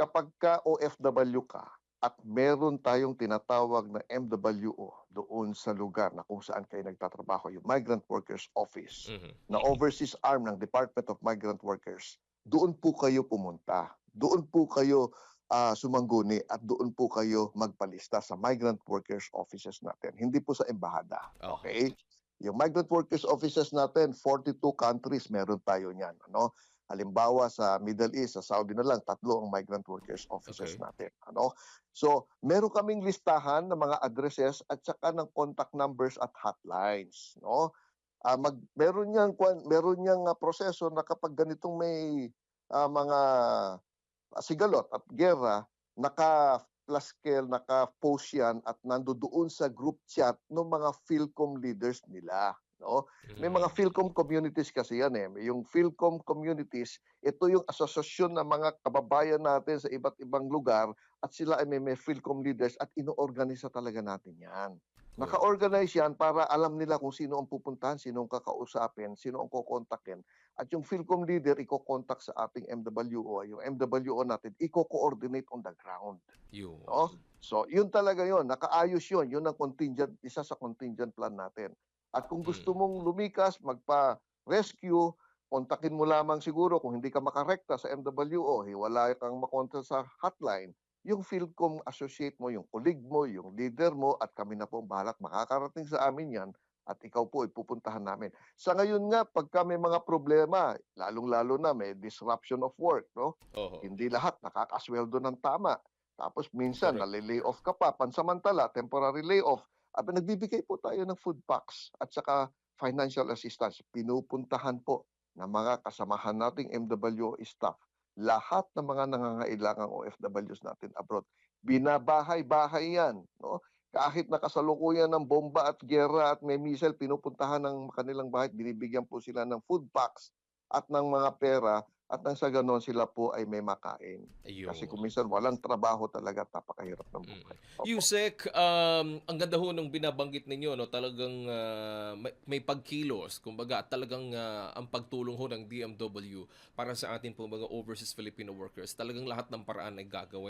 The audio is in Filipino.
kapagka OFW ka at meron tayong tinatawag na MWO doon sa lugar na kung saan kayo nagtatrabaho, yung Migrant Workers Office, Mhm. na overseas arm ng Department of Migrant Workers, doon po kayo pumunta. Doon po kayo sumangguni at doon po kayo magpalista sa migrant workers offices natin. Hindi po sa embahada. Oho. Okay? Yung migrant workers offices natin, 42 countries meron tayo niyan. Ano? Halimbawa sa Middle East, sa Saudi na lang, 3 ang migrant workers offices Okay. natin. Ano? So, meron kaming listahan ng mga addresses at saka ng contact numbers at hotlines. No? Meron niyang proseso na kapag ganitong may mga sigalot at giyera, naka-plaskel, naka-post yan at nandoon sa group chat ng mga PhilCom leaders nila. No? May mga Mm. PhilCom communities kasi yan eh. Yung PhilCom communities, ito yung asosasyon ng mga kababayan natin sa iba't ibang lugar at sila ay may PhilCom leaders at inoorganisa talaga natin yan. Correct. Naka-organize yan para alam nila kung sino ang pupuntahan, sino ang kakausapin, sino ang kukontakin. At yung PhilCom leader, iko-contact sa ating MWO. Yung MWO natin, iko-coordinate on the ground. Yun. No? So, yun talaga yun. Nakaayos yun. Yun ang contingent, isa sa contingent plan natin. At kung gusto Mm. mong lumikas, magpa-rescue, kontakin mo lamang siguro kung hindi ka makarekta sa MWO, wala kang makontak sa hotline, yung PhilCom associate mo, yung colleague mo, yung leader mo, at kami na po ang bahalak. Makakarating sa amin yan at ikaw po ay pupuntahan namin. Sa ngayon nga, pagka may mga problema, lalong-lalo na may disruption of work, no? Oho. Hindi lahat nakakasweldo ng tama. Tapos minsan, Correct. nalilay off ka pa, pansamantala, temporary layoff. Nagbibigay po tayo ng food packs at saka financial assistance. Pinupuntahan po ng mga kasamahan nating MWO staff lahat ng mga nangangailangang OFWs natin abroad. Binabahay-bahay yan. No? Kahit nakasalukuyan ng bomba at giyera at may missile, pinupuntahan ng kanilang bahay, binibigyan po sila ng food packs at ng mga pera at nang sa ganon sila po ay may makain. Kasi kung Ayun. minsan walang trabaho talaga, napakahirap ng Mm. buhay. Opo. Yusek, ang ganda ho nung binabanggit ninyo 'no, talagang, may pagkilos kumbaga at talagang, ang pagtulong ho ng DMW para sa atin pong mga overseas Filipino workers, talagang lahat ng paraan ay gagawin.